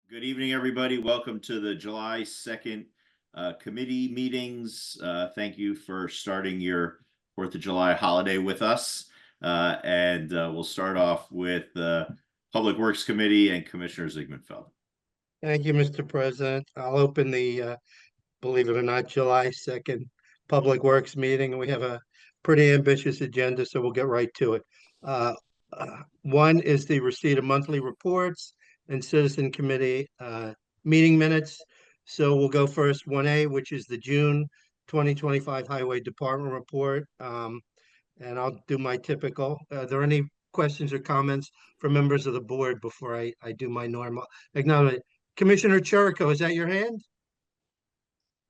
Good evening, everybody. Welcome to the July 2nd committee meetings. Thank you for starting your 4th of July holiday with us. We'll start off with the Public Works Committee and Commissioner Ziegmanfeld. Thank you, Mr. President. I'll open the, believe it or not, July 2nd Public Works meeting. We have a pretty ambitious agenda, so we'll get right to it. One is the receipt of monthly reports and citizen committee meeting minutes. So we'll go first 1A, which is the June 2025 Highway Department report. And I'll do my typical. Are there any questions or comments from members of the board before I do my normal acknowledgement? Commissioner Chirico, is that your hand?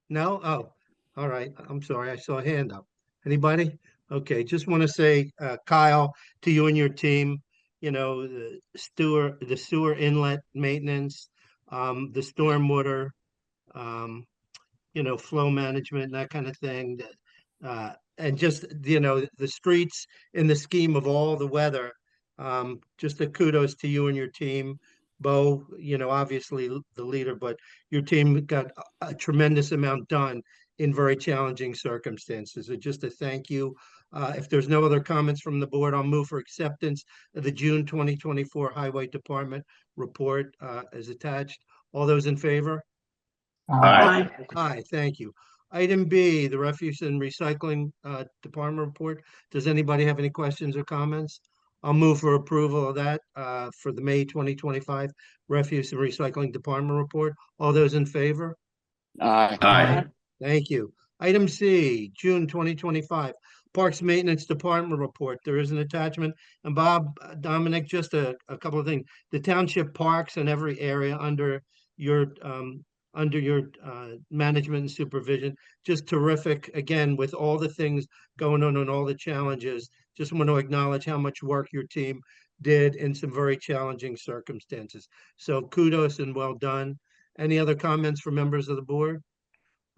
No? Oh, all right. I'm sorry. I saw a hand up. Anybody? Okay. Just want to say, Kyle, to you and your team, the sewer inlet maintenance, the stormwater, flow management, and that kind of thing. And just, the streets in the scheme of all the weather, just a kudos to you and your team. Bo, obviously the leader, but your team got a tremendous amount done in very challenging circumstances. So just a thank you. If there's no other comments from the board, I'll move for acceptance of the June 2024 Highway Department report as attached. All those in favor? Aye. Aye, thank you. Item B, the Refuse and Recycling Department report. Does anybody have any questions or comments? I'll move for approval of that for the May 2025 Refuse and Recycling Department report. All those in favor? Aye. Aye. Thank you. Item C, June 2025 Parks Maintenance Department report. There is an attachment. And Bob, Dominic, just a couple of things. The township parks in every area under your management and supervision, just terrific. Again, with all the things going on and all the challenges, just want to acknowledge how much work your team did in some very challenging circumstances. So kudos and well done. Any other comments from members of the board?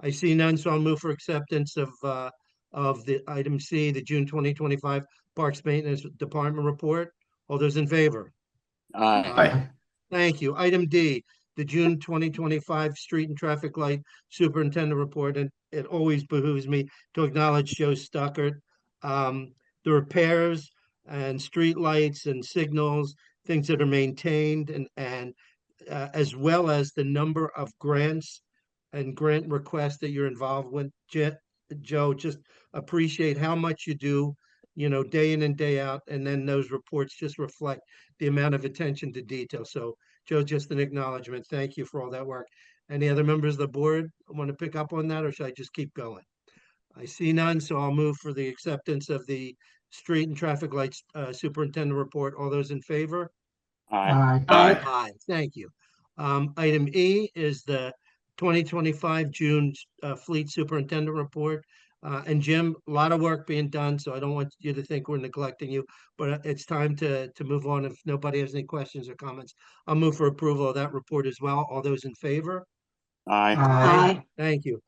I see none, so I'll move for acceptance of the item C, the June 2025 Parks Maintenance Department report. All those in favor? Aye. Thank you. Item D, the June 2025 Street and Traffic Light Superintendent report, and it always behooves me to acknowledge Joe Stuckert. The repairs and street lights and signals, things that are maintained, and as well as the number of grants and grant requests that you're involved with. Joe, just appreciate how much you do, day in and day out, and then those reports just reflect the amount of attention to detail. So Joe, just an acknowledgement. Thank you for all that work. Any other members of the board want to pick up on that, or should I just keep going? I see none, so I'll move for the acceptance of the Street and Traffic Lights Superintendent report. All those in favor? Aye. Aye. Thank you. Item E is the 2025 June Fleet Superintendent report. And Jim, a lot of work being done, so I don't want you to think we're neglecting you, but it's time to move on. If nobody has any questions or comments, I'll move for approval of that report as well. All those in favor? Aye. Thank you.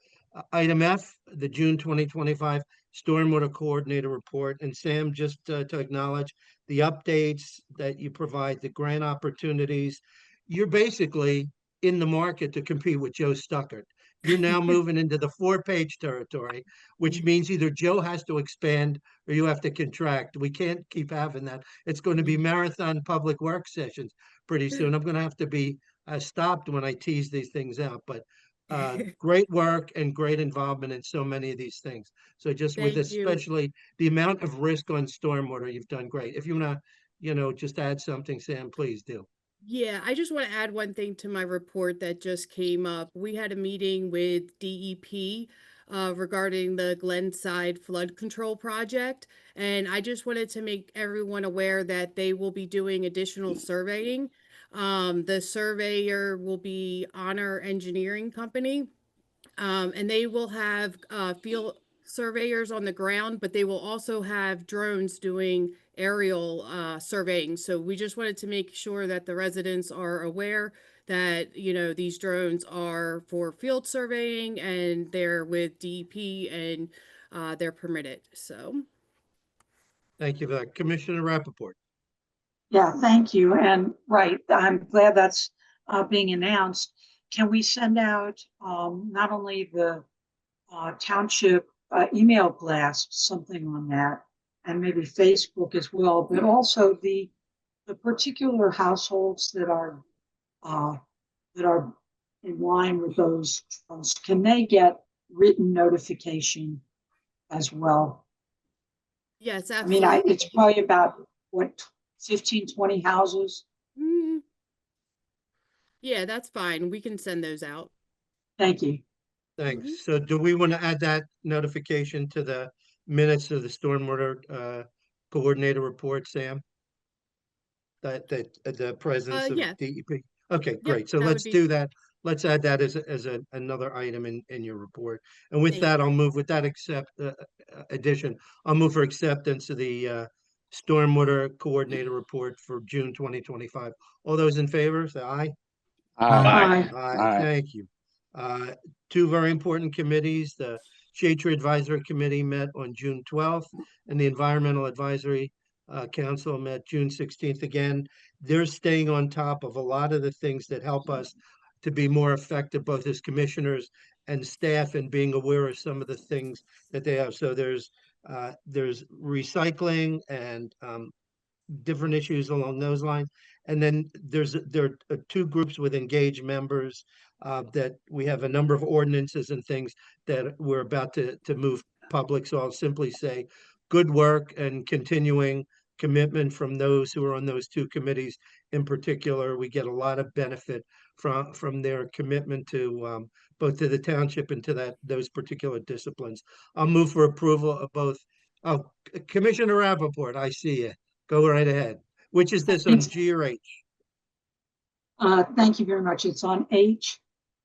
Item F, the June 2025 Stormwater Coordinator report. And Sam, just to acknowledge the updates that you provide, the grant opportunities. You're basically in the market to compete with Joe Stuckert. You're now moving into the 4-page territory, which means either Joe has to expand or you have to contract. We can't keep having that. It's going to be marathon public work sessions pretty soon. I'm going to have to be stopped when I tease these things out, but great work and great involvement in so many of these things. So just with especially the amount of risk on stormwater, you've done great. If you want to, just add something, Sam, please do. Yeah, I just want to add one thing to my report that just came up. We had a meeting with DEP regarding the Glenside flood control project, and I just wanted to make everyone aware that they will be doing additional surveying. The surveyor will be Honor Engineering Company, and they will have field surveyors on the ground, but they will also have drones doing aerial surveying. So we just wanted to make sure that the residents are aware that, these drones are for field surveying and they're with DEP and they're permitted. So. Thank you for that. Commissioner Rappaport. Yeah, thank you. And right, I'm glad that's being announced, can we send out not only the township email blast, something on that, and maybe Facebook as well, but also the particular households that are in line with those funds, can they get written notification as well? Yes, I mean, absolutely. it's probably about what, 15, 20 houses. Yeah, that's fine. We can send those out. Thank you. Thanks. So do we want to add that notification to the minutes of the stormwater coordinator report, Sam? That the presence of yeah. DEP? Okay, great. So that would let's be- do that. Let's add that as another item in your report. And with Thank that, I'll move with that addition. I'll move for acceptance of the stormwater coordinator report for June 2025. All those in favor, say aye. Aye. Aye, Aye. thank you. Two very important committees, the Shade Tree Advisory Committee met on June 12th, and the Environmental Advisory Council met June 16th. Again, they're staying on top of a lot of the things that help us to be more effective, both as commissioners and staff, and being aware of some of the things that they have. So there's recycling and different issues along those lines. And then there are two groups with engaged members that we have a number of ordinances and things that we're about to move public. So I'll simply say good work and continuing commitment from those who are on those two committees. In particular, we get a lot of benefit from their commitment to both to the township and to those particular disciplines. I'll move for approval of both. Oh, Commissioner Rappaport, I see you. Go right ahead. Which is this on G or H? Thank you very much. It's on H.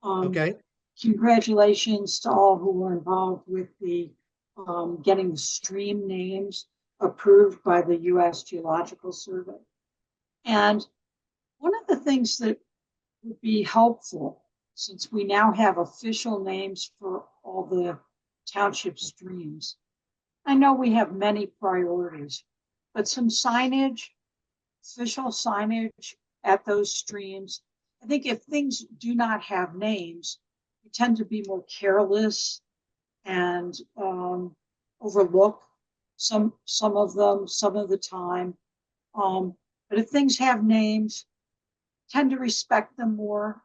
Okay, Congratulations to all who were involved with the getting the stream names approved by the U.S. Geological Survey. And one of the things that would be helpful, since we now have official names for all the township streams, I know we have many priorities, but some signage, official signage at those streams. I think if things do not have names, we tend to be more careless and overlook some of them some of the time. But if things have names, tend to respect them more,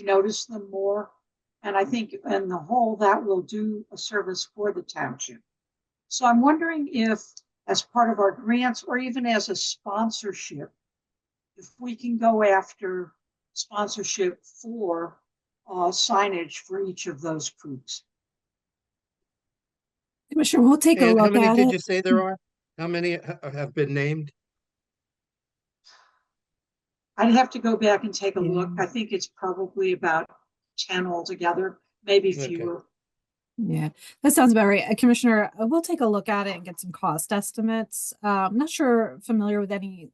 notice them more. And I think in the whole, that will do a service for the township. So I'm wondering if, as part of our grants or even as a sponsorship, if we can go after sponsorship for signage for each of those groups. Commissioner, we'll take a and how look many at did it. you say there are? How many have been named? I'd have to go back and take a look. I think it's probably about 10 altogether, maybe fewer. Yeah, that sounds about right. Commissioner, we'll take a look at it and get some cost estimates. I'm not familiar with any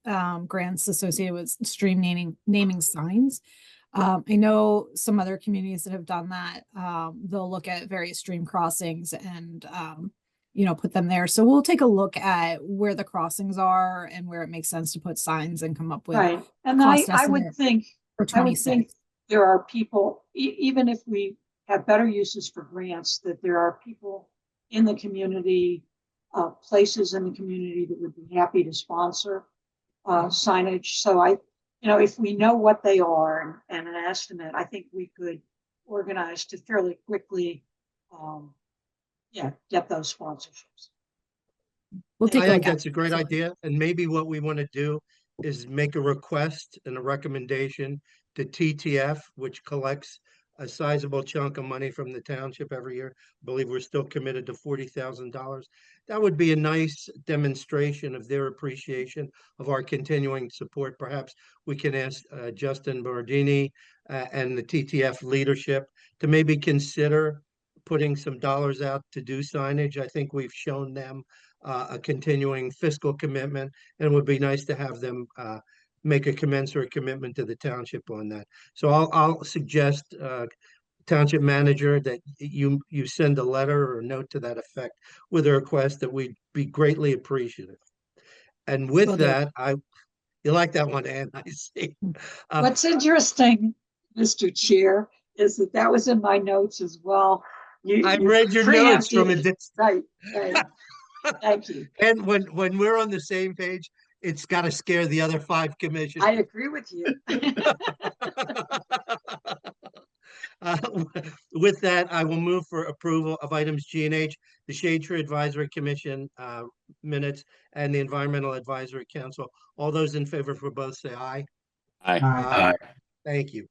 grants associated with stream naming signs. I know some other communities that have done that. They'll look at various stream crossings and put them there. So we'll take a look at where the crossings are and where it makes sense to put signs and come up with Right. And cost I would estimate think for 26. there are people, even if we have better uses for grants, that there are people in the community, places in the community that would be happy to sponsor signage. So if we know what they are and an estimate, I think we could organize to fairly quickly, get those sponsorships. We'll take I a think look at that's a great idea. And maybe what we want to do is make a request and a recommendation to TTF, which collects a sizable chunk of money from the township every year. I believe we're still committed to $40,000. That would be a nice demonstration of their appreciation of our continuing support. Perhaps we can ask Justin Bardini and the TTF leadership to maybe consider putting some dollars out to do signage. I think we've shown them a continuing fiscal commitment, and it would be nice to have them make a commensurate commitment to the township on that. So I'll suggest township manager that you send a letter or a note to that effect with a request that we'd be greatly appreciative. And with Will do. that, You like that one, Ann, I see. What's interesting, Mr. Chair, is that that was in my notes as well. I You read your notes from a preempted- distance. Right, right. Thank you. And when we're on the same page, it's got to scare the other 5 commissioners. I agree with you. Uh, With that, I will move for approval of items G and H, the Shade Tree Advisory Commission minutes, and the Environmental Advisory Council. All those in favor for both say aye. Aye. Aye. Thank you.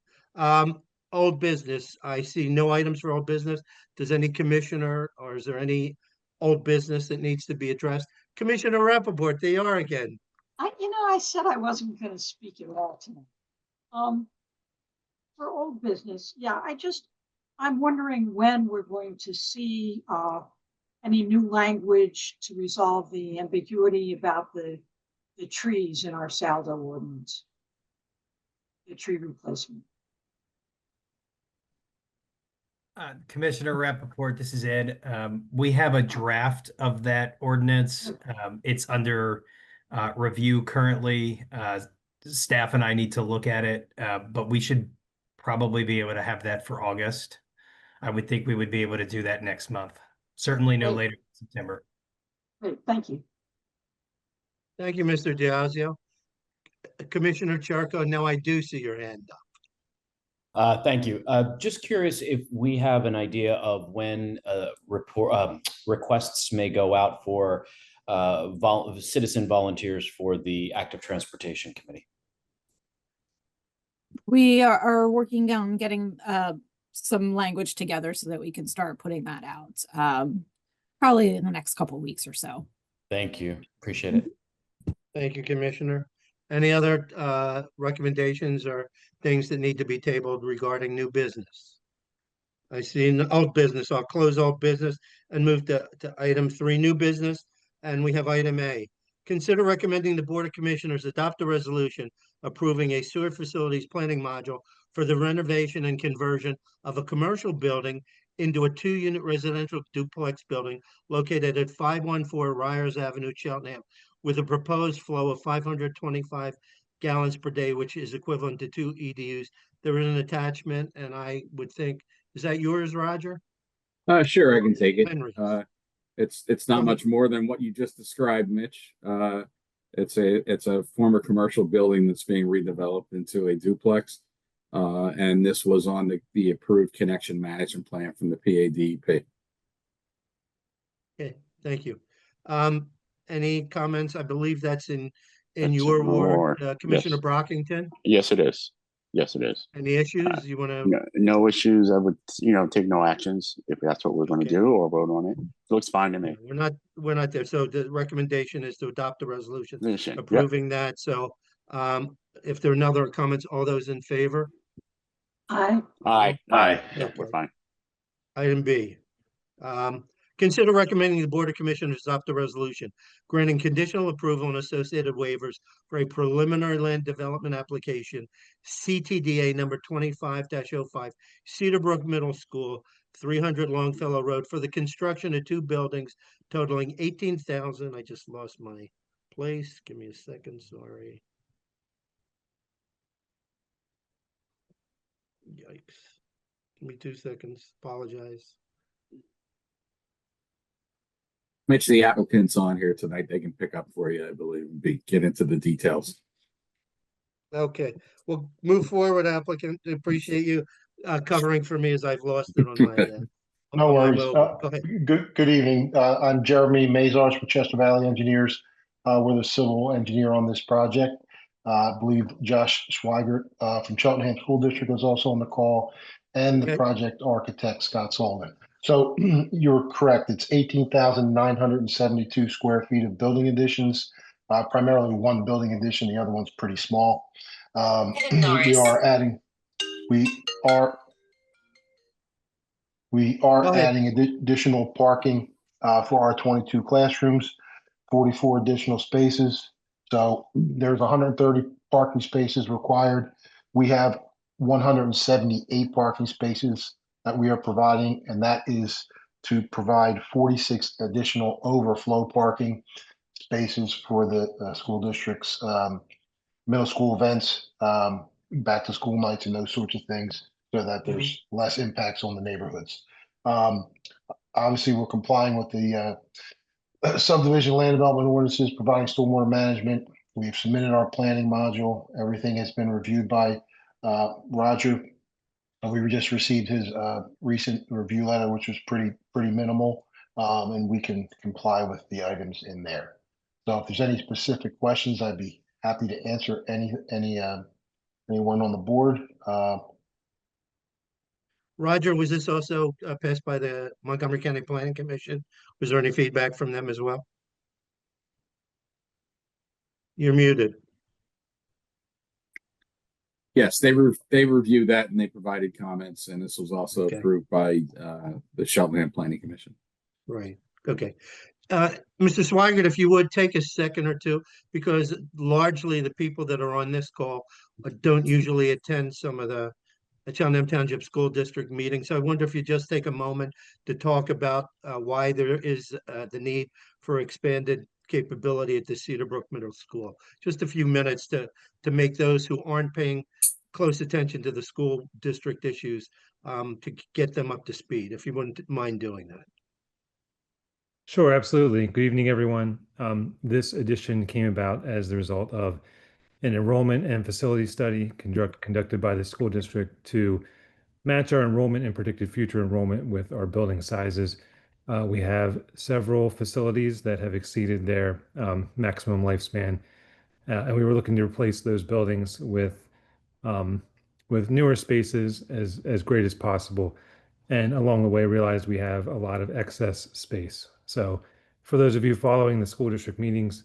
Old business, I see no items for old business. Does any commissioner, or is there any old business that needs to be addressed? Commissioner Rappaport, they are again. I said I wasn't going to speak at all tonight. For old business, yeah, I'm wondering when we're going to see any new language to resolve the ambiguity about the trees in our Saldo ordinance, the tree replacement. Commissioner Rappaport, this is Ed. We have a draft of that ordinance. It's under review currently. Staff and I need to look at it, but we should probably be able to have that for August. I would think we would be able to do that next month. Certainly no Great. later than September. Great, thank you. Thank you, Mr. Diazio. Commissioner Charco, now I do see your hand up. Thank you. Just curious if we have an idea of when requests may go out for citizen volunteers for the Active Transportation Committee. We are working on getting some language together so that we can start putting that out. Probably in the next couple of weeks or so. Thank you. Appreciate it. Thank you, Commissioner. Any other recommendations or things that need to be tabled regarding new business? I see old business. I'll close old business and move to item 3, new business. And we have item A. Consider recommending the Board of Commissioners adopt a resolution approving a sewer facilities planning module for the renovation and conversion of a commercial building into a 2-unit residential duplex building located at 514 Ryers Avenue, Cheltenham, with a proposed flow of 525 gallons per day, which is equivalent to 2 EDUs. There is an attachment, and I would think, is that yours, Roger? Sure, I can take it. Henry. It's not much more than what you just described, Mitch. It's a former commercial building that's being redeveloped into a duplex. And this was on the approved connection management plan from the PADEP. Okay, thank you. Any comments? I believe that's in That's your in ward, our- Commissioner yes. Brockington. Yes, it is. Yes, it is. Any issues you want to? No issues. I would, take no actions if that's what we're going to Okay. do or vote on it. Looks fine to me. We're not there. So the recommendation is to adopt the resolution Yep. approving that. So if there are no other comments, all those in favor? Aye. Aye. Aye. Yeah, we're fine. Item B. Consider recommending the Board of Commissioners adopt a resolution granting conditional approval and associated waivers for a preliminary land development application, CTDA number 25-05, Cedarbrook Middle School, 300 Longfellow Road, for the construction of 2 buildings totaling 18,000. I just lost my place. Give me a second. Sorry. Yikes. Give me 2 seconds. Apologize. Mitch, the applicant's on here tonight. They can pick up for you, I believe, and get into the details. Okay, we'll move forward, applicant. Appreciate you covering for me as I've lost it on my end. No worries. Go ahead. Good evening. I'm Jeremy Mazars with Chester Valley Engineers. We're the civil engineer on this project. I believe Josh Schweigert from Cheltenham School District is also on the call, and the Okay. project architect, Scott Sullivan. So you're correct. It's 18,972 square feet of building additions, primarily 1 building addition. The other one's pretty small. We are adding additional parking for our 22 classrooms, 44 additional spaces. So there's 130 parking spaces required. We have 178 parking spaces that we are providing, and that is to provide 46 additional overflow parking spaces for the school district's middle school events, back to school nights and those sorts of things, so that there's less impacts on the neighborhoods. Obviously, we're complying with the subdivision land development ordinances, providing stormwater management. We've submitted our planning module. Everything has been reviewed by Roger. We just received his recent review letter, which was pretty minimal, and we can comply with the items in there. So if there's any specific questions, I'd be happy to answer anyone on the board. Roger, was this also passed by the Montgomery County Planning Commission? Was there any feedback from them as well? You're muted. Yes, they reviewed that and they provided comments, and this was also Okay. approved by the Cheltenham Planning Commission. Right, okay. Mr. Swigert, if you would take a second or two, because largely the people that are on this call don't usually attend some of the Cheltenham Township School District meetings. So I wonder if you just take a moment to talk about why there is the need for expanded capability at the Cedarbrook Middle School. Just a few minutes to make those who aren't paying close attention to the school district issues to get them up to speed, if you wouldn't mind doing that. Sure, absolutely. Good evening, everyone. This addition came about as the result of an enrollment and facility study conducted by the school district to match our enrollment and predicted future enrollment with our building sizes. We have several facilities that have exceeded their maximum lifespan, and we were looking to replace those buildings with newer spaces as great as possible. And along the way, realized we have a lot of excess space. So for those of you following the school district meetings,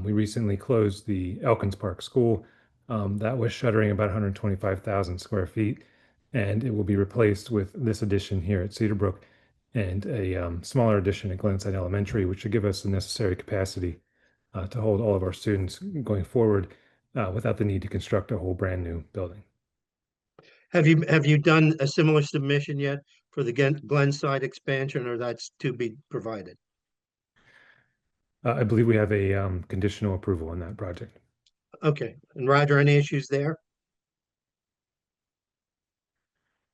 we recently closed the Elkins Park School. That was shuttering about 125,000 square feet, and it will be replaced with this addition here at Cedarbrook and a smaller addition at Glenside Elementary, which should give us the necessary capacity to hold all of our students going forward without the need to construct a whole brand new building. Have you done a similar submission yet for the Glenside expansion, or that's to be provided? I believe we have a conditional approval on that project. Okay, and Roger, any issues there?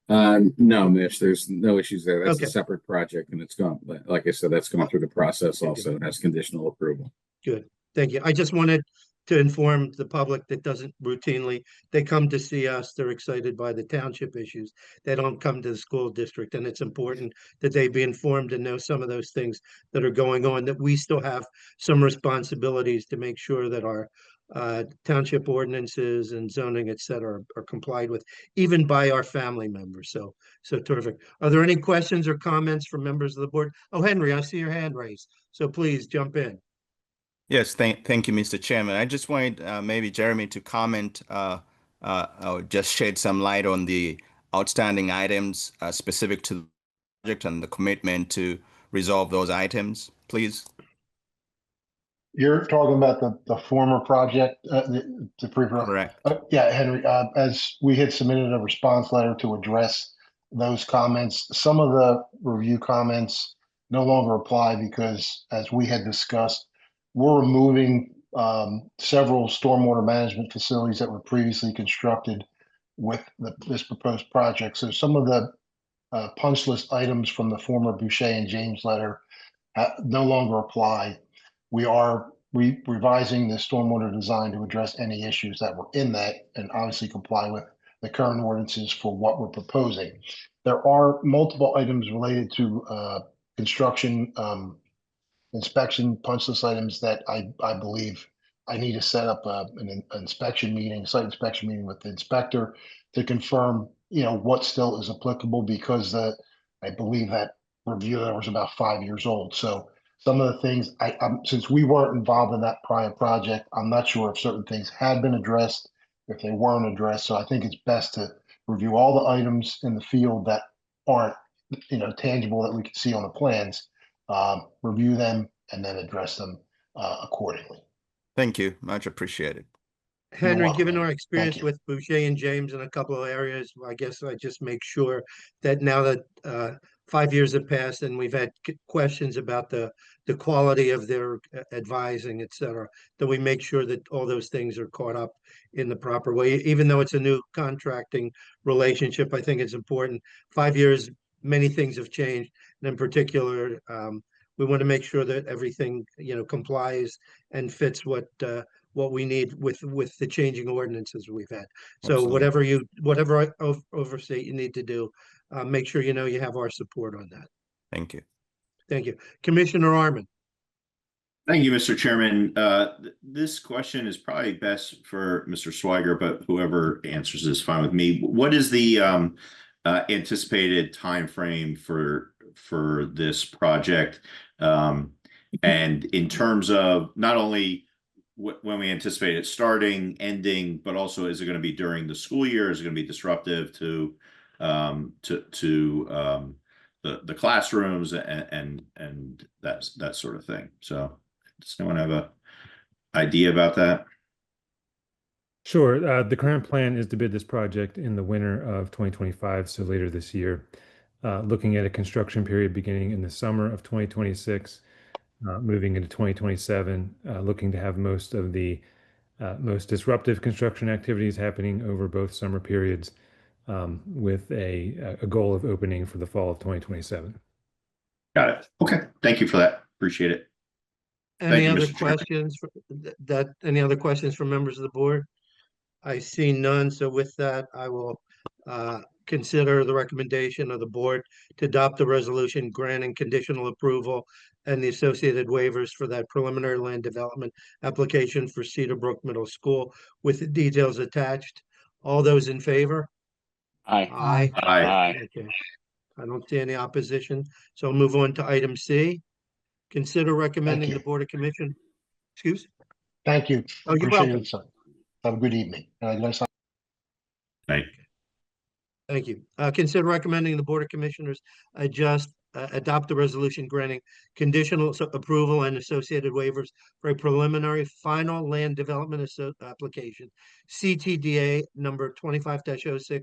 No, Mitch, there's no issues there. That's Okay. a separate project, and it's gone. Like I said, that's going through the process also. It has conditional approval. Good, thank you. I just wanted to inform the public that doesn't routinely, they come to see us, they're excited by the township issues. They don't come to the school district, and it's important that they be informed and know some of those things that are going on, that we still have some responsibilities to make sure that our township ordinances and zoning, et cetera, are complied with, even by our family members. So terrific. Are there any questions or comments from members of the board? Oh, Henry, I see your hand raised, so please jump in. Yes, thank you, Mr. Chairman. I just wanted maybe Jeremy to comment or just shed some light on the outstanding items specific to the project and the commitment to resolve those items, please. You're talking about the former project, Correct. Yeah, Henry, as we had submitted a response letter to address those comments, some of the review comments no longer apply because, as we had discussed, we're removing several stormwater management facilities that were previously constructed with this proposed project. So some of the punch list items from the former Boucher and James letter no longer apply. We are revising the stormwater design to address any issues that were in that and obviously comply with the current ordinances for what we're proposing. There are multiple items related to construction inspection punch list items that I believe I need to set up an inspection meeting, site inspection meeting with the inspector to confirm, what still is applicable, because I believe that review that was about 5 years old. So some of the things since we weren't involved in that prior project, I'm not sure if certain things had been addressed, if they weren't addressed. So I think it's best to review all the items in the field that aren't, tangible that we can see on the plans. Review them and then address them accordingly. Thank you. Much appreciated. Henry, welcome, given Henry. our experience you. with Boucher and James in a couple of areas, I guess I just make sure that now that 5 years have passed and we've had questions about the quality of their advising, et cetera, that we make sure that all those things are caught up in the proper way. Even though it's a new contracting relationship, I think it's important. 5 years, many things have changed. And in particular, we want to make sure that everything, complies and fits what we need with the changing ordinances we've had. So Absolutely. whatever oversight you need to do, make sure you have our support on that. Thank you. Thank you. Commissioner Arman. Thank you, Mr. Chairman. This question is probably best for Mr. Swiger, but whoever answers is fine with me. What is the anticipated timeframe for this project? And in terms of not only when we anticipate it starting, ending, but also is it going to be during the school year? Is it going to be disruptive to the classrooms and that sort of thing? So does anyone have a idea about that? Sure. The current plan is to bid this project in the winter of 2025, so later this year. Looking at a construction period beginning in the summer of 2026, moving into 2027, looking to have most of the most disruptive construction activities happening over both summer periods, with a goal of opening for the fall of 2027. Got it. Okay. Thank you for that. Appreciate it. Any you, other Mr. Chairman. questions any other questions from members of the board? I see none. So with that, I will consider the recommendation of the board to adopt the resolution granting conditional approval and the associated waivers for that preliminary land development application for Cedarbrook Middle School with the details attached. All those in favor? Aye. Aye. Aye. Okay. I don't see any opposition. So I'll move on to item C. Consider recommending you. the Board of Commission. Excuse? Thank you. Oh, you're Appreciate welcome. it, son. Have a good evening. Glenside. Thank you. Consider recommending the Board of Commissioners adopt the resolution granting conditional approval and associated waivers for a preliminary final land development application, CTDA number 25-06,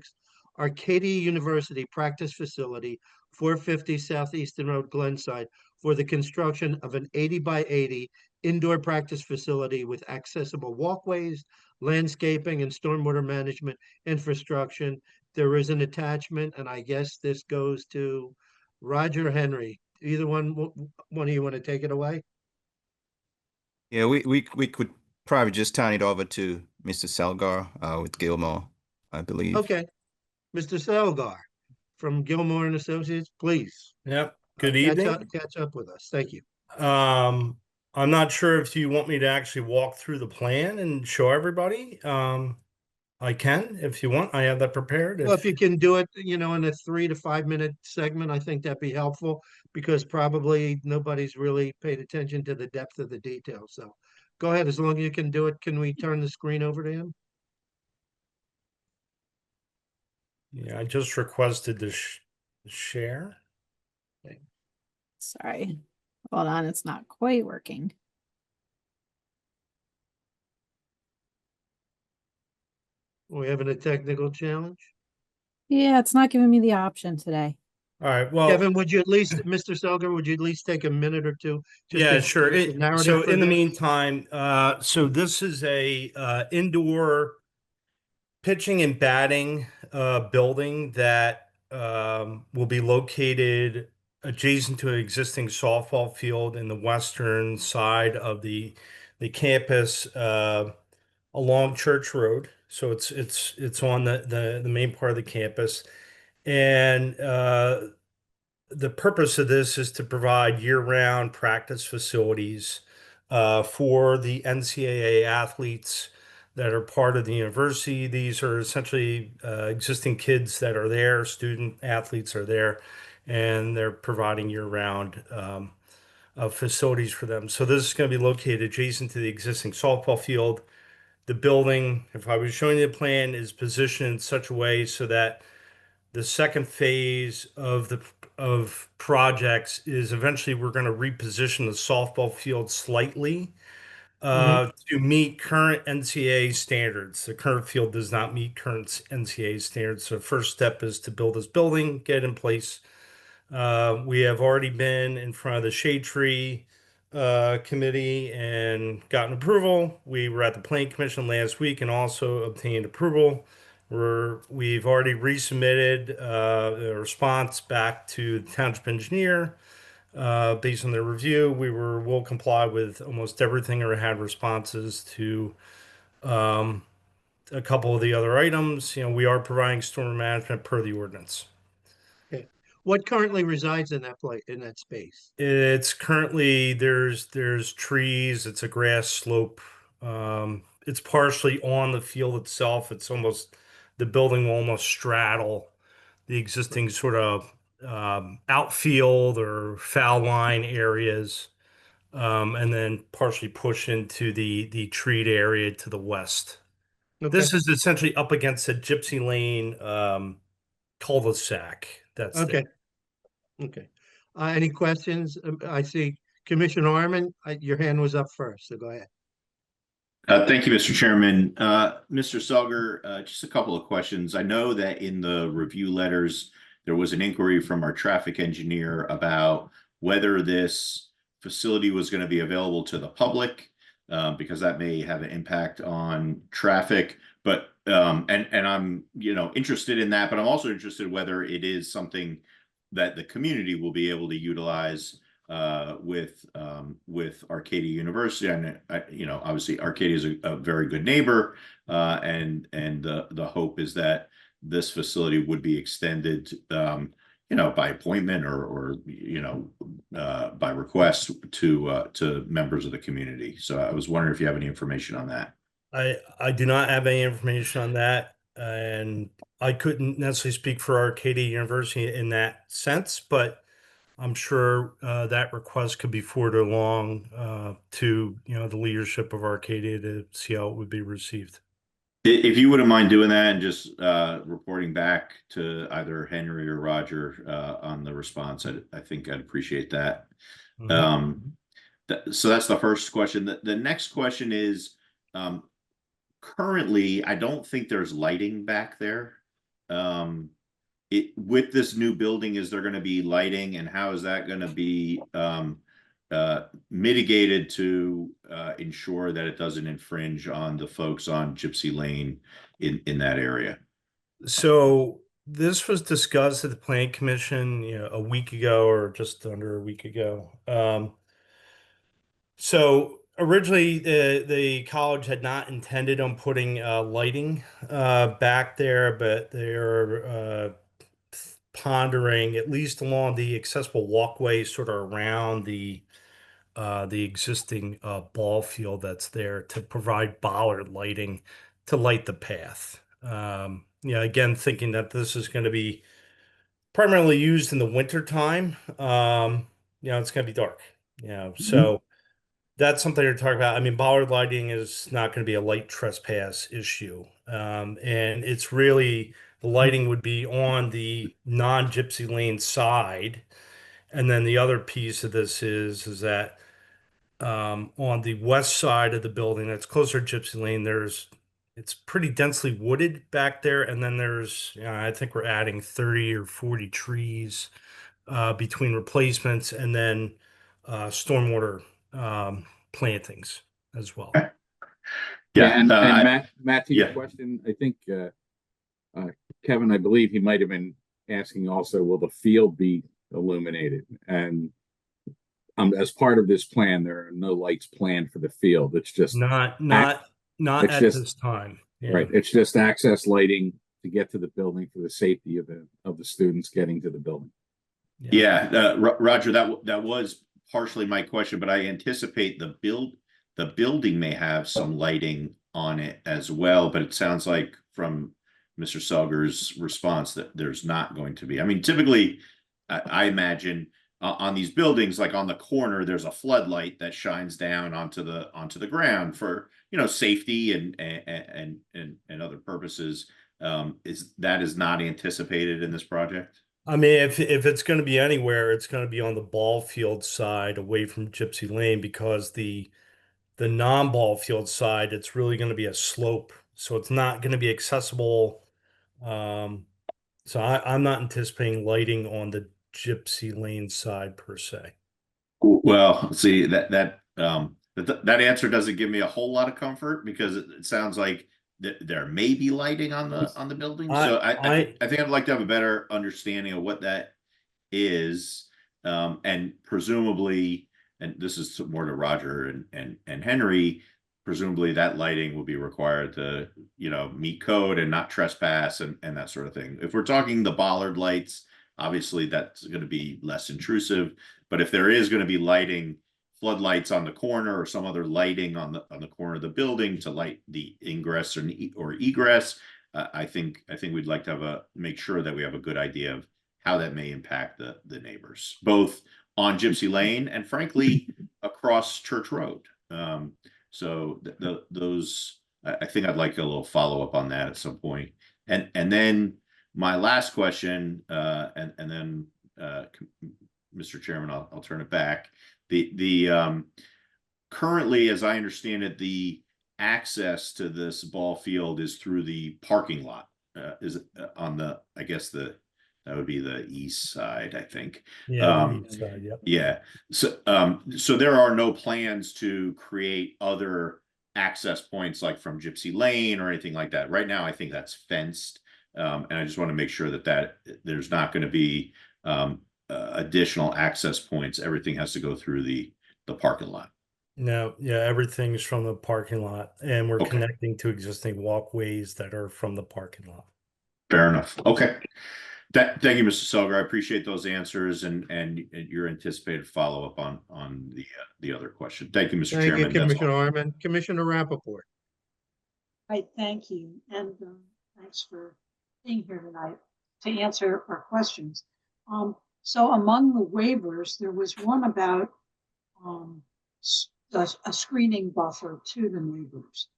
Arcadia University Practice Facility, 450 Southeastern Road, Glenside, for the construction of an 80 by 80 indoor practice facility with accessible walkways, landscaping, and stormwater management infrastructure. There is an attachment, and I guess this goes to Roger Henry. Either one of you want to take it away? Yeah, we could probably just turn it over to Mr. Selgar with Gilmore, I believe. Okay. Mr. Selgar from Gilmore and Associates, please. Yep. Good evening. Catch up with us. Thank you. I'm not sure if you want me to actually walk through the plan and show everybody. I can, if you want. I have that prepared. Well, if you can do it, in a 3 to 5 minute segment, I think that'd be helpful because probably nobody's really paid attention to the depth of the details. So go ahead. As long as you can do it, can we turn the screen over to him? Yeah, I just requested to share. Okay. Sorry. Hold on, it's not quite working. We're having a technical challenge. Yeah, it's not giving me the option today. All right. Well, Kevin, would you at least, Mr. Selger, would you at least take a minute or two? Just yeah, to sure. give us a narrative So for in the this? meantime, so this is a indoor pitching and batting building that will be located adjacent to an existing softball field in the western side of the campus along Church Road. So it's on the main part of the campus. And the purpose of this is to provide year-round practice facilities for the NCAA athletes that are part of the university. These are essentially existing kids that are there, student athletes are there, and they're providing year-round facilities for them. So this is going to be located adjacent to the existing softball field. The building, if I was showing you the plan, is positioned in such a way so that the second phase of projects is eventually we're going to reposition the softball field slightly to meet current NCAA standards. The current field does not meet current NCAA standards. So the first step is to build this building, get in place, We have already been in front of the Shade Tree committee and gotten approval. We were at the Planning Commission last week and also obtained approval. We've already resubmitted a response back to the township engineer. Based on their review, will comply with almost everything or had responses to a couple of the other items. We are providing storm management per the ordinance. Okay. What currently resides in that place, in that space? It's currently there's trees. It's a grass slope. It's partially on the field itself. The building will almost straddle the existing sort of outfield or foul line areas, and then partially push into the treed area to the west. Okay. This is essentially up against a Gypsy Lane cul-de-sac. That's Okay. Okay. Any questions? I see Commissioner Arman, your hand was up first, so go ahead. Thank you, Mr. Chairman. Mr. Selger, just a couple of questions. I know that in the review letters, there was an inquiry from our traffic engineer about whether this facility was going to be available to the public, because that may have an impact on traffic. But and I'm interested in that, but I'm also interested whether it is something that the community will be able to utilize with Arcadia University. And obviously Arcadia is a very good neighbor, and the hope is that this facility would be extended, by appointment or by request to members of the community. So I was wondering if you have any information on that. I do not have any information on that, and I couldn't necessarily speak for Arcadia University in that sense, but I'm sure that request could be forwarded along to the leadership of Arcadia to see how it would be received. If you wouldn't mind doing that and just reporting back to either Henry or Roger on the response, I think I'd appreciate that. So that's the first question. The next question is, currently, I don't think there's lighting back there. With this new building, is there going to be lighting, and how is that going to be mitigated to ensure that it doesn't infringe on the folks on Gypsy Lane in that area? So this was discussed at the Planning Commission, a week ago or just under a week ago. So originally, the college had not intended on putting lighting back there, but they're pondering, at least along the accessible walkway, sort of around the existing ball field that's there, to provide bollard lighting to light the path. Again, thinking that this is going to be primarily used in the winter time. It's going to be dark. So that's something to talk about. I mean, bollard lighting is not going to be a light trespass issue. And it's really, the lighting would be on the non-Gypsy Lane side. And then the other piece of this is that on the west side of the building that's closer to Gypsy Lane, it's pretty densely wooded back there. And then I think we're adding 30 or 40 trees between replacements and then stormwater plantings as well. Yeah, and Matt, to your question, I think Kevin, I believe he might have been asking also, will the field be illuminated? And as part of this plan, there are no lights planned for the field. It's just not at this time. Yeah. Right. It's just access lighting to get to the building for the safety of the students getting to the building. Yeah, Roger, that was partially my question, but I anticipate the building may have some lighting on it as well. But it sounds like from Mr. Selger's response that there's not going to be. I mean, typically, I imagine on these buildings, like on the corner, there's a floodlight that shines down onto the ground for safety and other purposes. Is not anticipated in this project? I mean, if it's going to be anywhere, it's going to be on the ball field side away from Gypsy Lane, because the non-ball field side, it's really going to be a slope, so it's not going to be accessible. So I'm not anticipating lighting on Gypsy Lane side per se. Well, see that answer doesn't give me a whole lot of comfort because it sounds like there may be lighting on the building. So I think I'd like to have a better understanding of what that is, and presumably, and this is more to Roger and Henry. Presumably, that lighting will be required to meet code and not trespass and that sort of thing. If we're talking the bollard lights, obviously that's going to be less intrusive. But if there is going to be lighting, floodlights on the corner or some other lighting on the corner of the building to light the ingress or egress, I think we'd like to make sure that we have a good idea of how that may impact the neighbors, both on Gypsy Lane and frankly across Church Road. So those, I think I'd like a little follow up on that at some point. And then my last question, and then Mr. Chairman, I'll turn it back. The currently, as I understand it, the access to this ball field is through the parking lot. Is it on that would be the east side, I think. Yeah, the east side, yep. Yeah. So there are no plans to create other access points like from Gypsy Lane or anything like that. Right now, I think that's fenced. And I just want to make sure that there's not going to be additional access points. Everything has to go through the parking lot. No, yeah, everything's from the parking lot, and we're connecting to existing walkways that are from the parking lot. Fair enough. Okay. Thank you, Mr. Selger. I appreciate those answers and your anticipated follow up on the other question. Thank you, Mr. Thank Chairman. you, Commissioner Harmon. Commissioner Rappaport. Right, thank you. And thanks for being here tonight to answer our questions. So among the waivers, there was one about a screening buffer to the neighbors.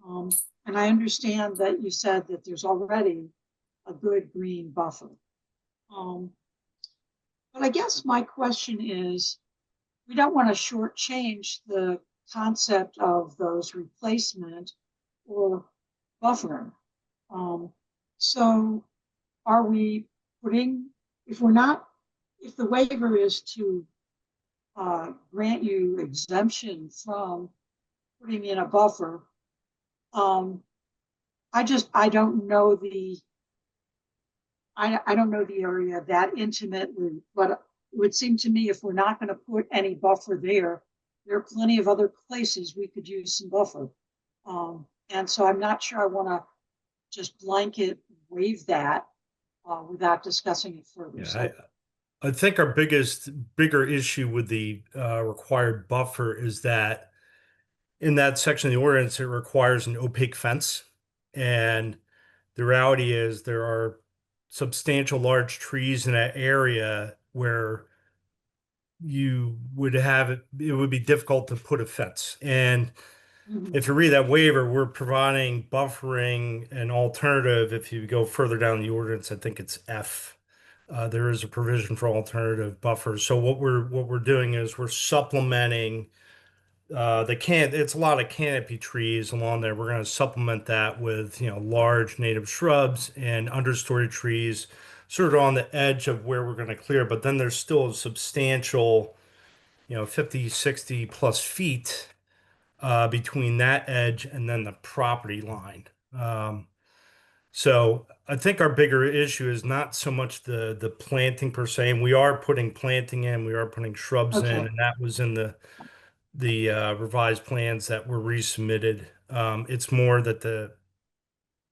And I understand that you said that there's already a good green buffer. But I guess my question is, we don't want to shortchange the concept of those replacement or buffering. So are we putting, if the waiver is to grant you exemption from putting in a buffer, I don't know I don't know the area that intimately, but it would seem to me if we're not going to put any buffer there are plenty of other places we could use some buffer. And so I'm not sure I want to just blanket waive that without discussing it further. Yeah, I think our bigger issue with the required buffer is that in that section of the ordinance, it requires an opaque fence. And the reality is there are substantial large trees in that area where you would have it would be difficult to put a fence. And if you read that waiver, we're providing buffering an alternative. If you go further down the ordinance, I think it's F. There is a provision for alternative buffers. So what we're doing is we're supplementing it's a lot of canopy trees along there. We're going to supplement that with large native shrubs and understory trees sort of on the edge of where we're going to clear, but then there's still a substantial 50 60 plus feet between that edge and then the property line. So I think our bigger issue is not so much the planting per se, and we are putting planting in, we are putting shrubs in, and that was in the revised plans that were resubmitted. It's more that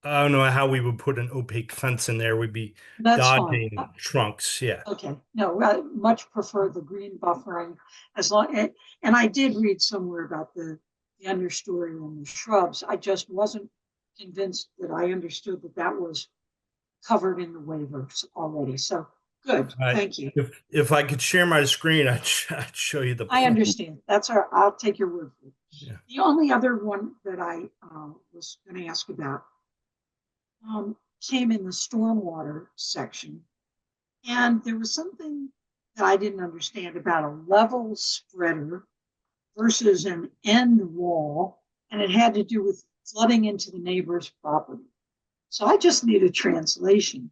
I don't know how we would put an opaque fence in there. We'd be dodging trunks. Yeah. Okay. No, I much prefer the green buffering and I did read somewhere about the understory and the shrubs. I just wasn't convinced that I understood that was covered in the waivers already. So good. Thank you. If I could share my screen, I'd show you the plan. I understand. I'll take your word for it. Yeah. The only other one that I was going to ask about came in the stormwater section. And there was something that I didn't understand about a level spreader versus an end wall. And it had to do with flooding into the neighbor's property. So I just need a translation.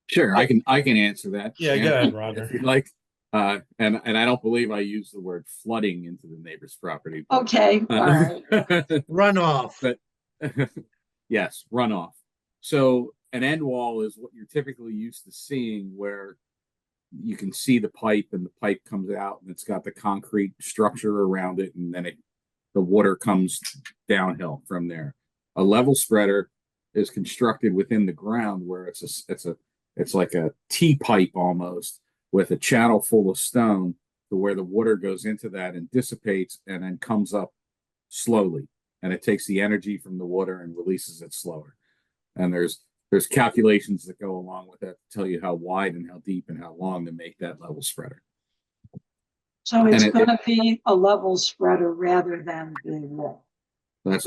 Sure, I can answer that. Yeah, go ahead, Roger. If you'd like. And I don't believe I used the word flooding into the neighbor's property. But, Okay, all right. Runoff. but yes, runoff. So an end wall is what you're typically used to seeing, where you can see the pipe and the pipe comes out and it's got the concrete structure around it, and then the water comes downhill from there. A level spreader is constructed within the ground, where it's like a T pipe almost, with a channel full of stone, to where the water goes into that and dissipates and then comes up slowly, and it takes the energy from the water and releases it slower. And there's calculations that go along with that to tell you how wide and how deep and how long to make that level spreader. So it's going to be a level spreader rather than the wall. That's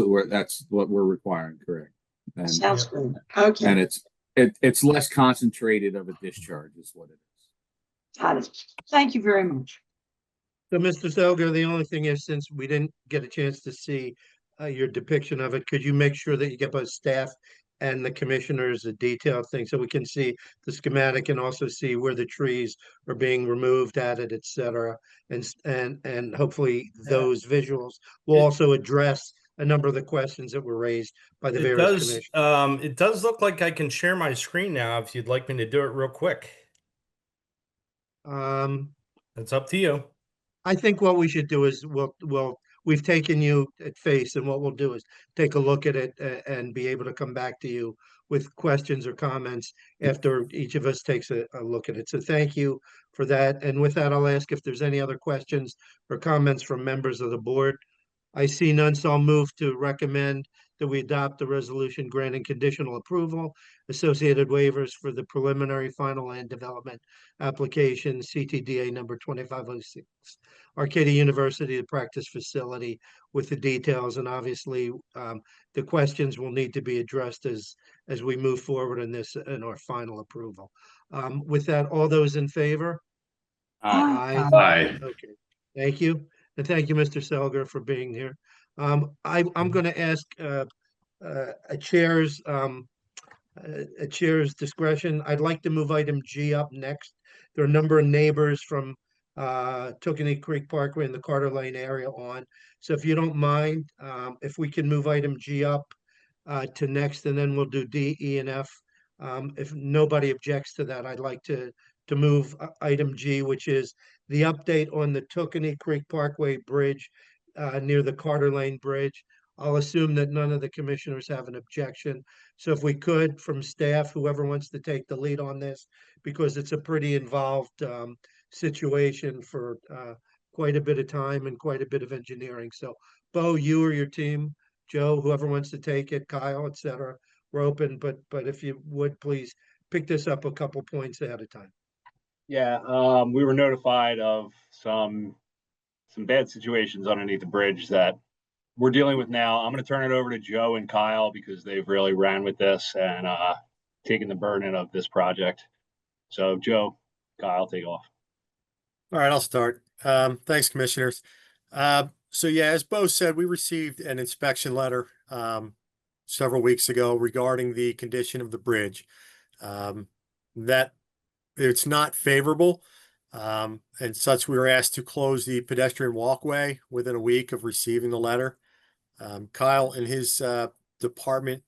what we're requiring, correct? And, Sounds good. Okay. And it's less concentrated of a discharge, is what it is. Got it. Thank you very much. So, Mr. Selger, the only thing is, since we didn't get a chance to see your depiction of it, could you make sure that you get both staff and the commissioners a detailed thing, so we can see the schematic and also see where the trees are being removed at it, et cetera, and hopefully those visuals will also address a number of the questions that were raised by the various commissioners. It does look like I can share my screen now if you'd like me to do it real quick. It's up to you. I think what we should do is we've taken you at face, and what we'll do is take a look at it and be able to come back to you with questions or comments after each of us takes a look at it. So thank you for that. And with that, I'll ask if there's any other questions or comments from members of the board. I see none, so I'll move to recommend that we adopt the resolution granting conditional approval, associated waivers for the preliminary final land development application, CTDA number 2506, Arcadia University, the practice facility, with the details. And obviously, the questions will need to be addressed as we move forward in this, in our final approval. With that, all those in favor? Aye. Okay, thank you. And thank you, Mr. Selger, for being here. I'm going to ask a chair's discretion. I'd like to move item G up next. There are a number of neighbors from Tookany Creek Parkway in the Carter Lane area on. So if you don't mind, if we can move item G up to next, and then we'll do D, E, and F. If nobody objects to that, I'd like to move item G, which is the update on the Tookany Creek Parkway Bridge near the Carter Lane Bridge. I'll assume that none of the commissioners have an objection. So if we could, from staff, whoever wants to take the lead on this, because it's a pretty involved situation for quite a bit of time and quite a bit of engineering. So Bo, you or your team, Joe, whoever wants to take it, Kyle, et cetera, we're open, but if you would, please pick this up a couple points ahead of time. Yeah, we were notified of some bad situations underneath the bridge that we're dealing with now. I'm going to turn it over to Joe and Kyle because they've really ran with this and taken the burden of this project. So Joe, Kyle, take off. All right, I'll start. Thanks, commissioners. So yeah, as Bo said, we received an inspection letter several weeks ago regarding the condition of the bridge. That it's not favorable. And such, we were asked to close the pedestrian walkway within a week of receiving the letter. Kyle and his department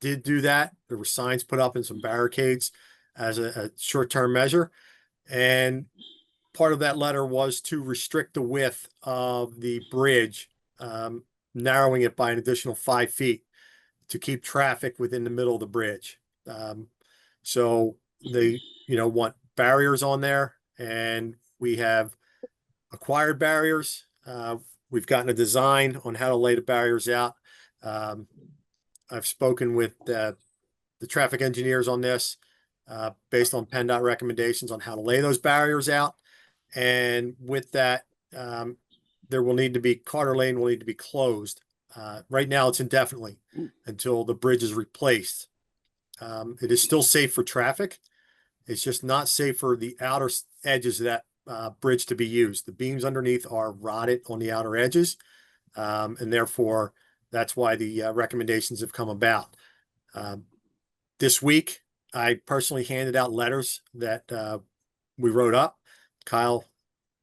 did do that. There were signs put up and some barricades as a short-term measure. And part of that letter was to restrict the width of the bridge, narrowing it by an additional 5 feet to keep traffic within the middle of the bridge. So they, want barriers on there, and we have acquired barriers. We've gotten a design on how to lay the barriers out. I've spoken with the traffic engineers on this, based on PennDOT recommendations on how to lay those barriers out. And with that, there will need to be, Carter Lane will need to be closed. Right now it's indefinitely until the bridge is replaced. It is still safe for traffic. It's just not safe for the outer edges of that bridge to be used. The beams underneath are rotted on the outer edges. And therefore that's why the recommendations have come about. This week, I personally handed out letters that we wrote up. Kyle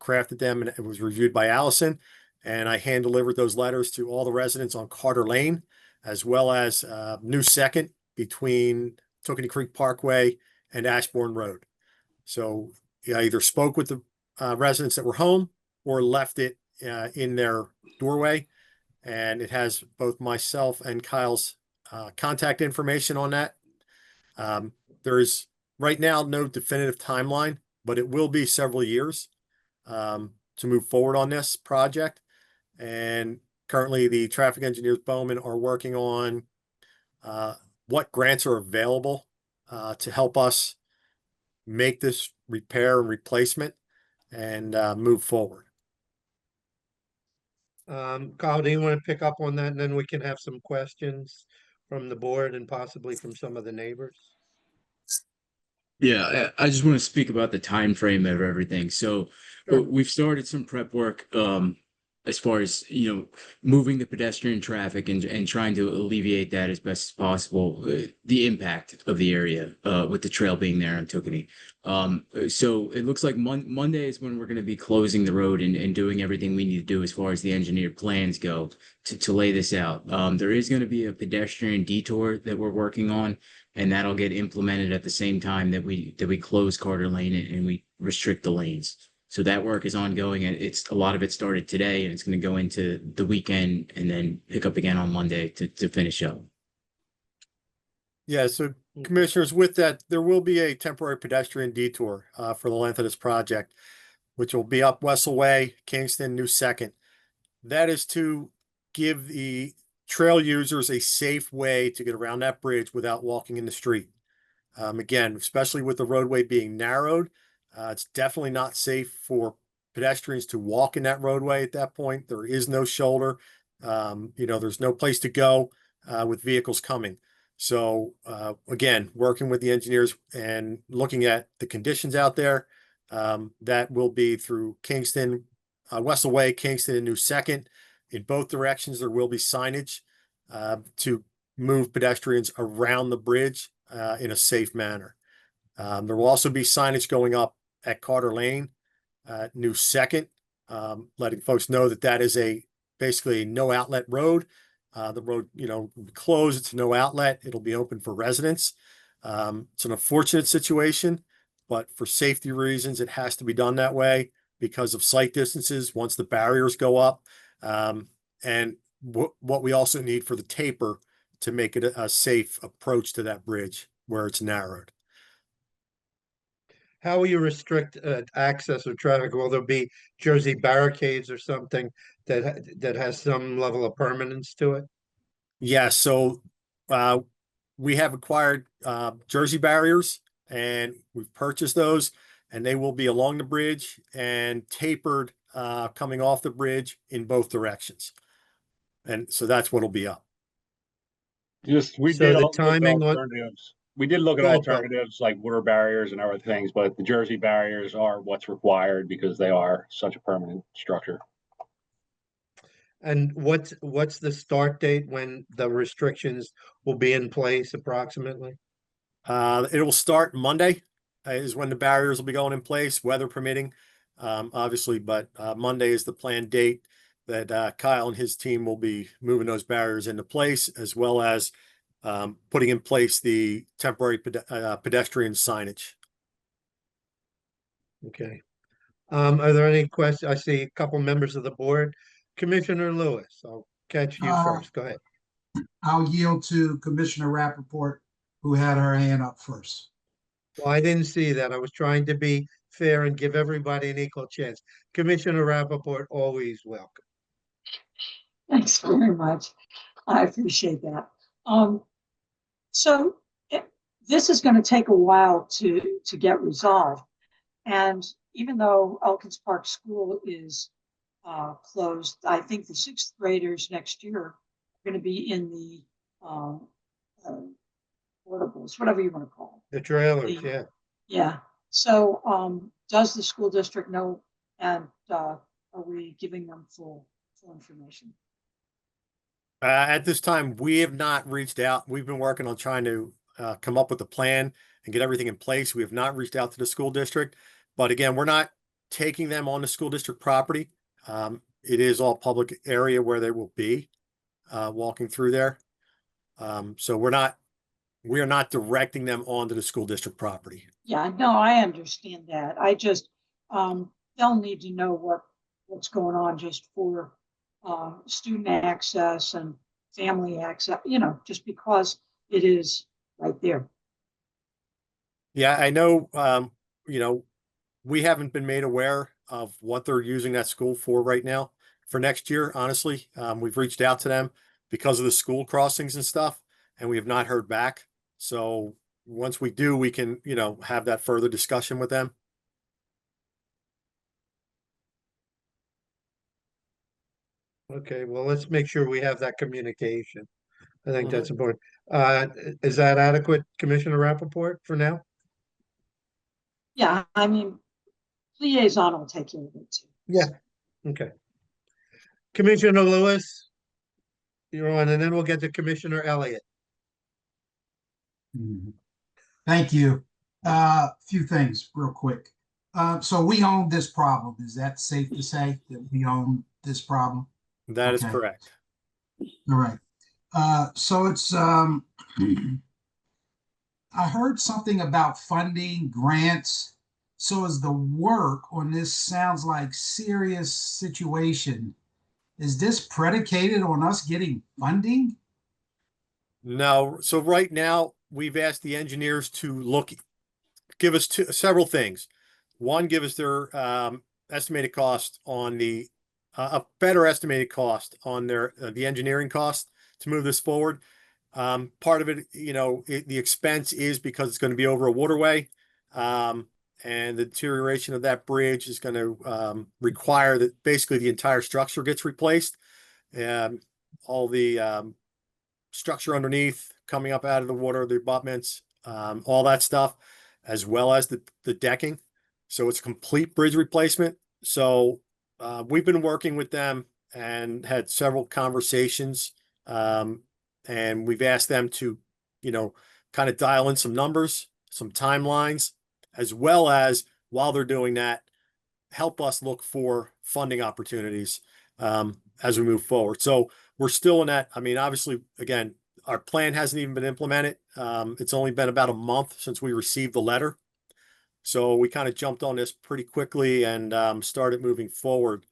crafted them and it was reviewed by Allison. And I hand delivered those letters to all the residents on Carter Lane, as well as New Second between Tookany Creek Parkway and Ashbourne Road. So I either spoke with the residents that were home or left it in their doorway. And it has both myself and Kyle's contact information on that. There is right now no definitive timeline, but it will be several years to move forward on this project. And currently the traffic engineers Bowman are working on what grants are available to help us make this repair and replacement and move forward. Kyle, do you want to pick up on that? And then we can have some questions from the board and possibly from some of the neighbors. Yeah, I just want to speak about the time frame of everything. So Sure. we've started some prep work as far as, you know, moving the pedestrian traffic and trying to alleviate that as best as possible, the impact of the area with the trail being there on Tookany. So it looks like Monday is when we're going to be closing the road and doing everything we need to do as far as the engineered plans go to lay this out. There is going to be a pedestrian detour that we're working on, and that'll get implemented at the same time that we close Carter Lane and we restrict the lanes. So that work is ongoing, and a lot of it started today, and it's going to go into the weekend and then pick up again on Monday to finish up. Yeah, so commissioners, with that, there will be a temporary pedestrian detour for the length of this project, which will be up Wessel Way, Kingston, New Second. That is to give the trail users a safe way to get around that bridge without walking in the street. Again, especially with the roadway being narrowed, it's definitely not safe for pedestrians to walk in that roadway at that point. There is no shoulder. There's no place to go with vehicles coming. So again, working with the engineers and looking at the conditions out there, that will be through Kingston, Wessel Way, Kingston, and New Second. In both directions, there will be signage to move pedestrians around the bridge in a safe manner. There will also be signage going up at Carter Lane, New Second, letting folks know that is basically a no outlet road. The road, will be closed. It's no outlet. It'll be open for residents. It's an unfortunate situation, but for safety reasons, it has to be done that way because of sight distances once the barriers go up. And what we also need for the taper to make it a safe approach to that bridge where it's narrowed. How will you restrict access of traffic? Will there be Jersey barricades or something that has some level of permanence to it? Yeah, so we have acquired Jersey barriers and we've purchased those, and they will be along the bridge and tapered coming off the bridge in both directions. And so that's what'll be up. We So did the look at timing on- alternatives. We did look at Go ahead, Bill. alternatives like water barriers and other things, but the Jersey barriers are what's required because they are such a permanent structure. And what's the start date when the restrictions will be in place approximately? It will start Monday is when the barriers will be going in place, weather permitting, obviously, but Monday is the planned date that Kyle and his team will be moving those barriers into place, as well as putting in place the temporary pedestrian signage. Okay. Are there any questions? I see a couple members of the board. Commissioner Lewis, I'll catch you first. Go ahead. I'll yield to Commissioner Rappaport, who had her hand up first. Well, I didn't see that. I was trying to be fair and give everybody an equal chance. Commissioner Rappaport, always welcome. Thanks very much. I appreciate that. So this is going to take a while to get resolved. And even though Elkins Park School is closed, I think the 6th graders next year are going to be in the portables, whatever you want to call The trailers, them. yeah. Yeah. So does the school district know, and are we giving them full information? At this time, we have not reached out. We've been working on trying to come up with a plan and get everything in place. We have not reached out to the school district, but again, we're not taking them on the school district property. It is all public area where they will be walking through there. So we are not directing them onto the school district property. Yeah, no, I understand that. I just, they'll need to know what's going on just for student access and family access, just because it is right there. Yeah, I know, we haven't been made aware of what they're using that school for right now for next year. Honestly, we've reached out to them because of the school crossings and stuff, and we have not heard back. So once we do, we can, have that further discussion with them. Okay, well, let's make sure we have that communication. I think Mhm. that's important. Is that adequate, Commissioner Rappaport, for now? Yeah, I mean, liaison will take care of it too. Yeah, okay. Commissioner Lewis, you're on, and then we'll get to Commissioner Elliott. Thank you. Few things real quick. So we own this problem. Is that safe to say that we own this problem? That is Okay. correct. All right. So it's, I heard something about funding grants. So is the work on this sounds like serious situation. Is this predicated on us getting funding? No, so right now we've asked the engineers to give us several things. One, give us their estimated cost on a better estimated cost on the engineering cost to move this forward. Part of it, the expense is because it's going to be over a waterway, and the deterioration of that bridge is going to require that basically the entire structure gets replaced, and all the structure underneath coming up out of the water, the abutments, all that stuff, as well as the decking. So it's a complete bridge replacement. So we've been working with them and had several conversations, and we've asked them to, kind of dial in some numbers, some timelines, as well as while they're doing that, help us look for funding opportunities as we move forward. So we're still in that. I mean, obviously, again, our plan hasn't even been implemented. It's only been about a month since we received the letter. So we kind of jumped on this pretty quickly and started moving forward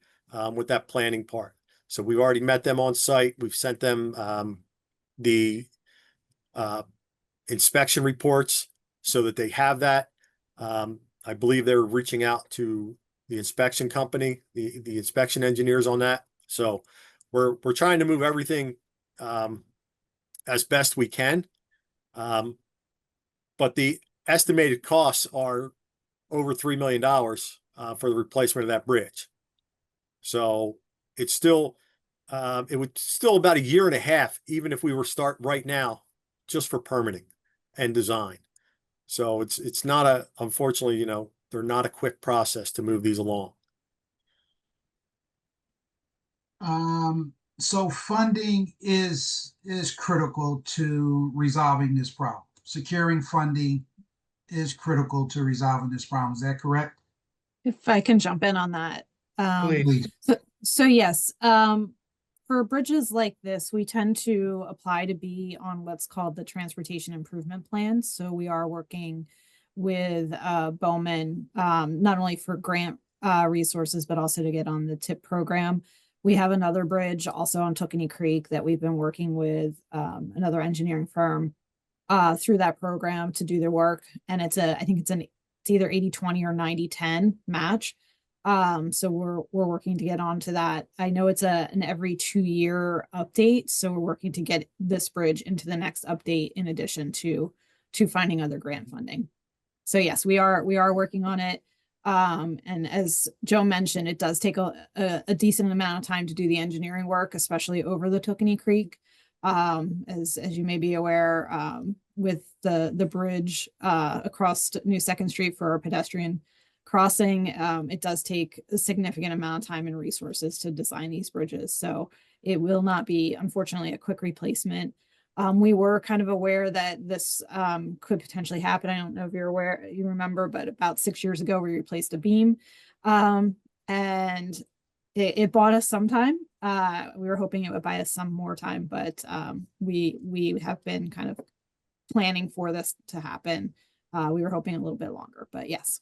with that planning part. So we've already met them on site. We've sent them the inspection reports so that they have that. I believe they're reaching out to the inspection company, the inspection engineers on that. So we're trying to move everything as best we can. But the estimated costs are over $3 million for the replacement of that bridge. So it's still, it would still about a year and a half, even if we were start right now, just for permitting and design. So it's not unfortunately, they're not a quick process to move these along. So funding is critical to resolving this problem. Securing funding is critical to resolving this problem. Is that correct? If I can jump in on that. Please. So yes, for bridges like this, we tend to apply to be on what's called the Transportation Improvement Plan. So we are working with Bowman, not only for grant resources, but also to get on the TIP program. We have another bridge also on Tookany Creek that we've been working with another engineering firm through that program to do their work. And I think it's either 80-20 or 90-10 match. So we're working to get onto that. I know it's an every 2-year update. So we're working to get this bridge into the next update in addition to finding other grant funding. So yes, we are working on it. And as Joe mentioned, it does take a decent amount of time to do the engineering work, especially over the Tookany Creek. As you may be aware, with the bridge across New 2nd Street for a pedestrian crossing, it does take a significant amount of time and resources to design these bridges. So it will not be, unfortunately, a quick replacement. We were kind of aware that this could potentially happen. I don't know if you're aware, you remember, but about 6 years ago, we replaced a beam. And it bought us some time. We were hoping it would buy us some more time, but we have been kind of planning for this to happen. We were hoping a little bit longer, but yes.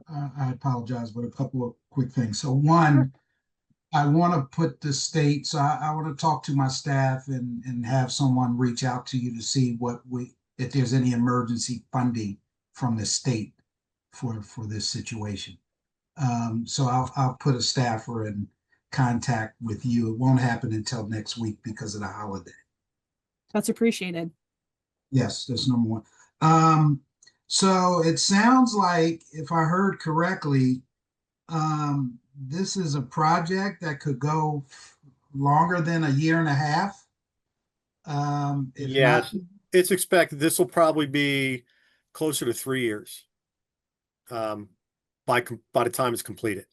I apologize, but a couple of quick things. So one, I want to put the state, so I want to talk to my staff and have someone reach out to you to see if there's any emergency funding from the state for this situation. So I'll put a staffer in contact with you. It won't happen until next week because of the holiday. That's appreciated. Yes, that's number one. So it sounds like, if I heard correctly, this is a project that could go longer than a year and a half. Yes, it's expected this will probably be closer to 3 years by the time it's completed.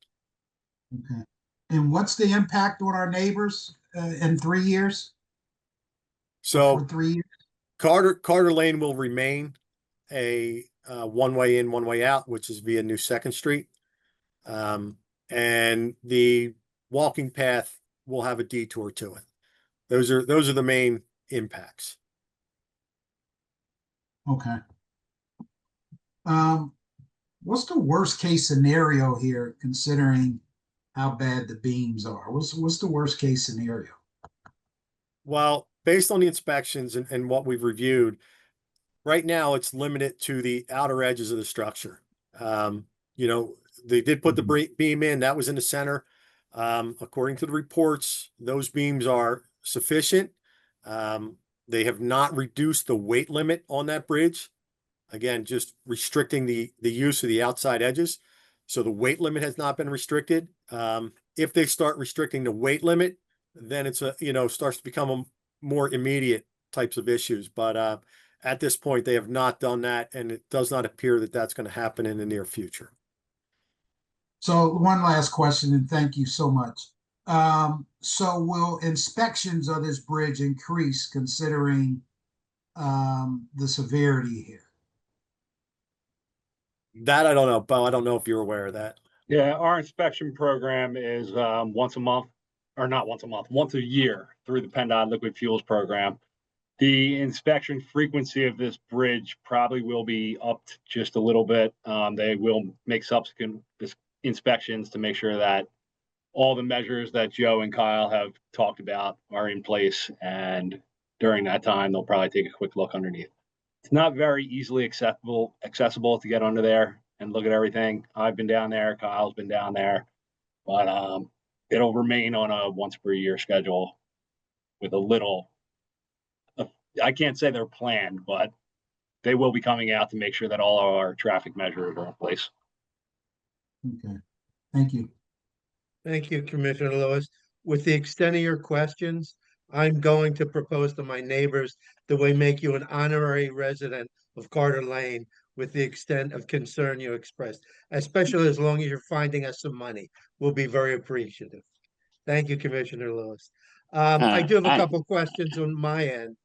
Okay. And what's the impact on our neighbors in 3 years? So For 3 years? Carter Lane will remain a one-way in, one-way out, which is via New 2nd Street. And the walking path will have a detour to it. Those are the main impacts. Okay. What's the worst case scenario here, considering how bad the beams are? What's the worst case scenario? Well, based on the inspections and what we've reviewed, right now it's limited to the outer edges of the structure. You know, they did put the beam in, that was in the center. According to the reports, those beams are sufficient. They have not reduced the weight limit on that bridge. Again, just restricting the use of the outside edges. So the weight limit has not been restricted. If they start restricting the weight limit, then it's starts to become a more immediate types of issues. But at this point, they have not done that, and it does not appear that that's going to happen in the near future. So one last question, and thank you so much. So will inspections of this bridge increase considering the severity here? That I don't know, Bo. I don't know if you're aware of that. Yeah, our inspection program is once a month, or not once a month, once a year through the PennDOT Liquid Fuels program. The inspection frequency of this bridge probably will be upped just a little bit. They will make subsequent inspections to make sure that all the measures that Joe and Kyle have talked about are in place. And during that time, they'll probably take a quick look underneath. It's not very easily accessible to get under there and look at everything. I've been down there, Kyle's been down there, but it'll remain on a once per year schedule with a little, I can't say they're planned, but they will be coming out to make sure that all our traffic measures are in place. Okay, thank you. Thank you, Commissioner Lewis. With the extent of your questions, I'm going to propose to my neighbors that we make you an honorary resident of Carter Lane with the extent of concern you expressed, especially as long as you're finding us some money. We'll be very appreciative. Thank you, Commissioner Lewis. I do have a couple questions on my end.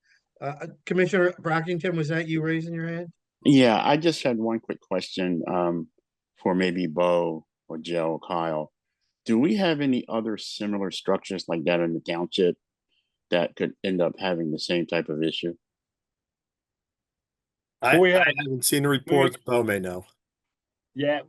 Commissioner Brockington, was that you raising your hand? Yeah, I just had one quick question for maybe Bo or Joe or Kyle. Do we have any other similar structures like that in the township that could end up having the same type of issue? I haven't seen the reports. Bo may know. Yeah,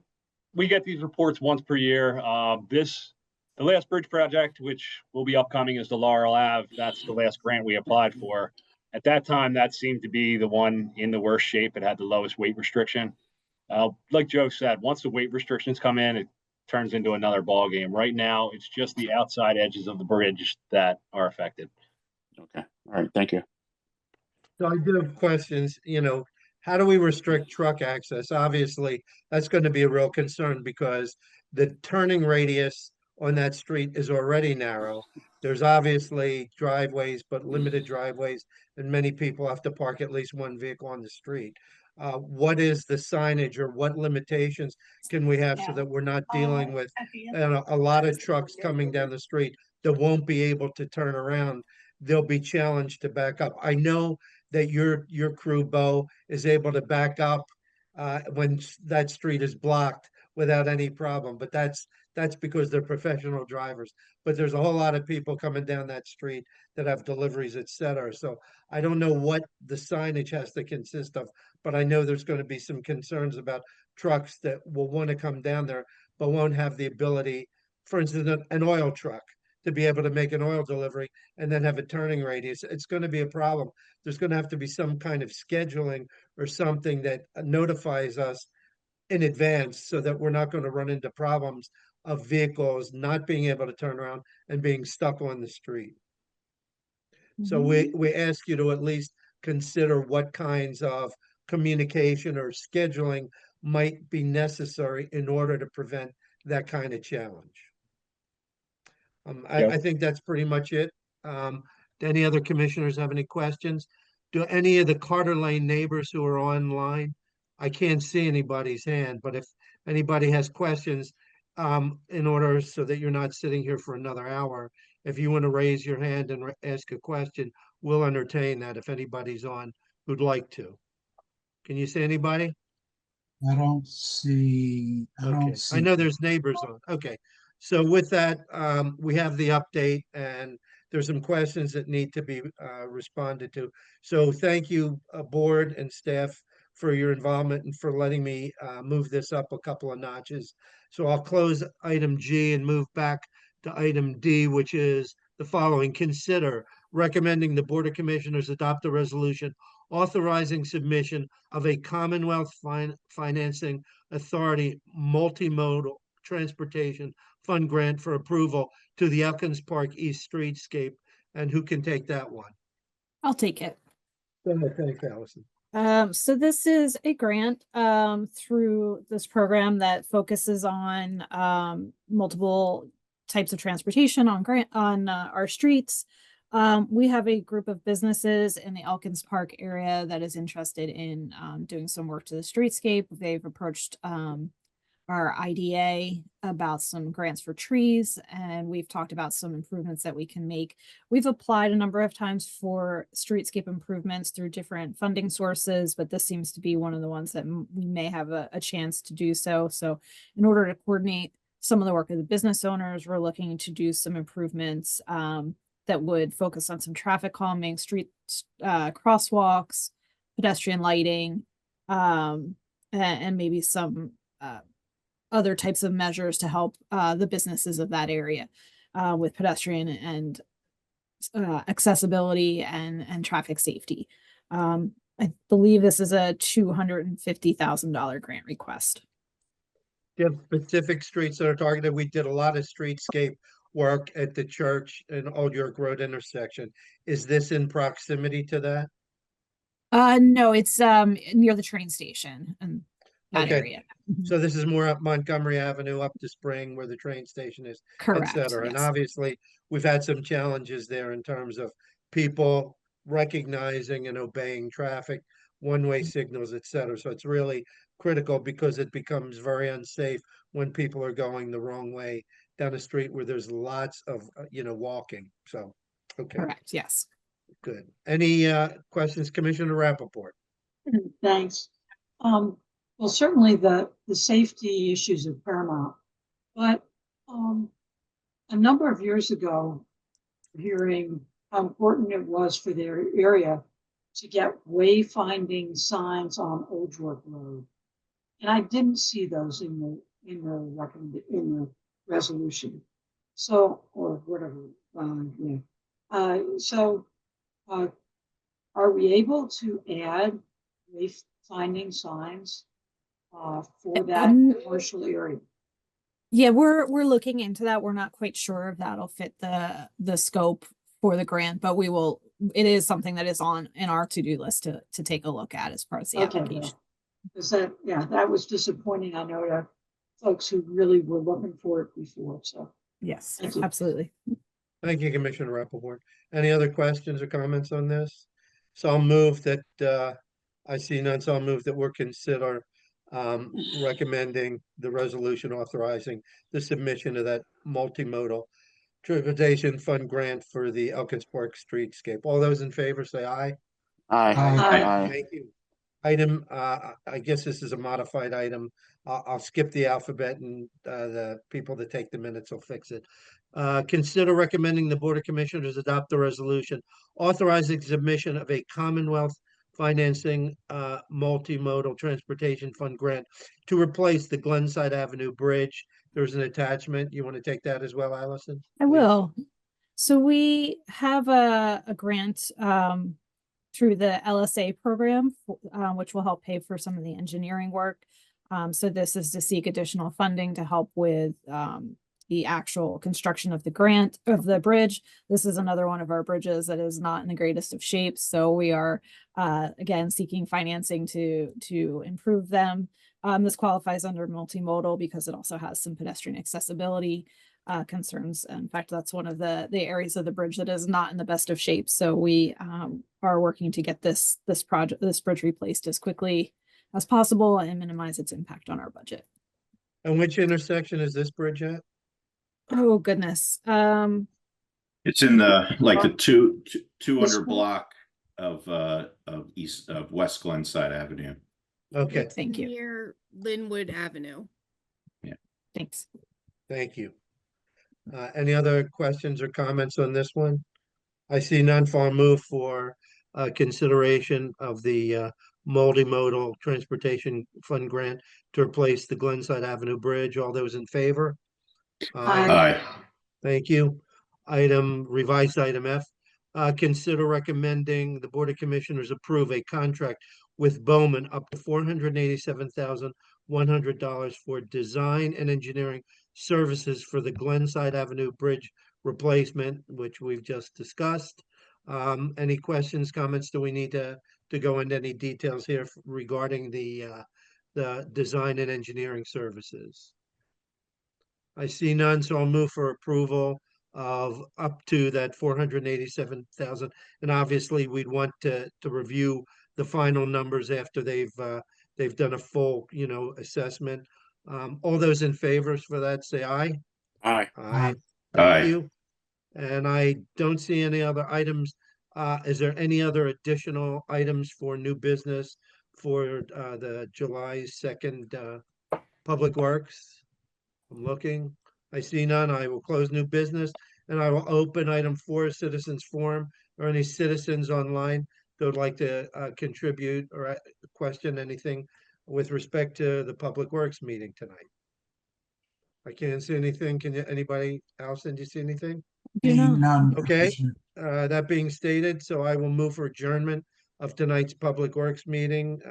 we get these reports once per year. The last bridge project, which will be upcoming, is the Laurel Ave. That's the last grant we applied for. At that time, that seemed to be the one in the worst shape. It had the lowest weight restriction. Like Joe said, once the weight restrictions come in, it turns into another ball game. Right now, it's just the outside edges of the bridge that are affected. Okay. All right. Thank you. So I do have questions, how do we restrict truck access? Obviously, that's going to be a real concern because the turning radius on that street is already narrow. There's obviously driveways, but limited driveways, and many people have to park at least one vehicle on the street. What is the signage, or what limitations can we have so that we're not dealing with a lot of trucks coming down the street that won't be able to turn around they'll be challenged to back up. I know that your crew, Bo, is able to back up when that street is blocked without any problem, but that's because they're professional drivers. But there's a whole lot of people coming down that street that have deliveries, et cetera. So I don't know what the signage has to consist of, but I know there's going to be some concerns about trucks that will want to come down there, but won't have the ability, for instance, an oil truck, to be able to make an oil delivery and then have a turning radius. It's going to be a problem. There's going to have to be some kind of scheduling or something that notifies us in advance so that we're not going to run into problems of vehicles not being able to turn around and being stuck on the street. So we ask you to at least consider what kinds of communication or scheduling might be necessary in order to prevent that kind of challenge. I think that's pretty much it. Do any other commissioners have any questions? Do any of the Carter Lane neighbors who are online? I can't see anybody's hand, but if anybody has questions, in order so that you're not sitting here for another hour, if you want to raise your hand and ask a question, we'll entertain that if anybody's on who'd like to. Can you see anybody? I don't see, I Okay, don't see. I know there's neighbors on. Okay, so with that, we have the update and there's some questions that need to be responded to. So thank you, board and staff, for your involvement and for letting me move this up a couple of notches. So I'll close item G and move back to item D, which is the following. Consider recommending the Board of Commissioners adopt a resolution authorizing submission of a Commonwealth Financing Authority multimodal transportation fund grant for approval to the Elkins Park East Streetscape. And who can take that one? I'll take it. Go ahead, thanks, Allison. So this is a grant through this program that focuses on multiple types of transportation on our streets. We have a group of businesses in the Elkins Park area that is interested in doing some work to the streetscape. They've approached our IDA about some grants for trees, and we've talked about some improvements that we can make. We've applied a number of times for streetscape improvements through different funding sources, but this seems to be one of the ones that we may have a chance to do so. So in order to coordinate some of the work of the business owners, we're looking to do some improvements that would focus on some traffic calming, street crosswalks, pedestrian lighting, and maybe some other types of measures to help the businesses of that area with pedestrian and accessibility and traffic safety. I believe this is a $250,000 grant request. Do you have specific streets that are targeted? We did a lot of streetscape work at the church and Old York Road intersection. Is this in proximity to that? No, it's near the train station and that area. So this is more up Montgomery Avenue up to Spring where the train station is, Correct, et cetera. And yes. obviously we've had some challenges there in terms of people recognizing and obeying traffic, one-way signals, et cetera. So it's really critical because it becomes very unsafe when people are going the wrong way down a street where there's lots of, walking. So, okay. Correct, yes. Good. Any questions, Commissioner Rappaport? Thanks. Well, certainly the safety issues are paramount, but a number of years ago, hearing how important it was for their area to get wayfinding signs on Old York Road, and I didn't see those in the resolution. So, or whatever. Are we able to add wayfinding signs for that commercial area? Yeah, we're looking into that. We're not quite sure if that'll fit the scope for the grant, but we will. It is something that is in our to-do list to take a look at as part of the application. Is that was disappointing. I know to folks who really were looking for it before. So yes, absolutely. Thank you, Commissioner Rappaport. Any other questions or comments on this? So I'll move that I see none. So I'll move that we'll consider recommending the resolution authorizing the submission of that multimodal Transportation Fund Grant for the Elkins Park Streetscape. All those in favor say aye. Aye. Aye. Thank you. Item, I guess this is a modified item. I'll skip the alphabet and the people that take the minutes will fix it. Consider recommending the Board of Commissioners adopt the resolution authorizing submission of a Commonwealth financing multimodal transportation fund grant to replace the Glenside Avenue Bridge. There's an attachment. You want to take that as well, Allison? I will. So we have a grant through the LSA program, which will help pay for some of the engineering work. So this is to seek additional funding to help with the actual construction of the grant of the bridge. This is another one of our bridges that is not in the greatest of shape. So we are again seeking financing to improve them. This qualifies under multimodal because it also has some pedestrian accessibility concerns. In fact, that's one of the areas of the bridge that is not in the best of shape. So we are working to get this bridge replaced as quickly as possible and minimize its impact on our budget. And which intersection is this bridge at? Oh goodness. It's in the like the 200 block of West Glenside Avenue. Okay, It's Thank you. near Linwood Avenue. Thanks. thank you. Any other questions or comments on this one? I see none, so I'll move for consideration of the multimodal transportation fund grant to replace the Glenside Avenue Bridge. All those in favor? Aye. Aye. Thank you. Revised item F, consider recommending the Board of Commissioners approve a contract with Bowman up to $487,100 for design and engineering services for the Glenside Avenue Bridge replacement, which we've just discussed. Any questions, comments? Do we need to go into any details here regarding the design and engineering services? I see none, so I'll move for approval of up to that 487,000. And obviously, we'd want to review the final numbers after they've done a full, assessment. All those in favor for that, say aye. Aye. Aye. Aye. Thank you. And I don't see any other items. Is there any other additional items for new business for the July 2nd Public Works? I'm looking. I see none. I will close new business and I will open item 4, citizens forum, or any citizens online that would like to contribute or question anything with respect to the Public Works meeting tonight. I can't see anything. Can anybody else? Do you see anything? Seeing none. Okay. Commissioner. That being stated, so I will move for adjournment of tonight's Public Works meeting.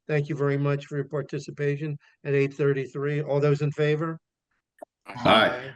Thank you very much for your participation at 8:33. All those in favor? Aye.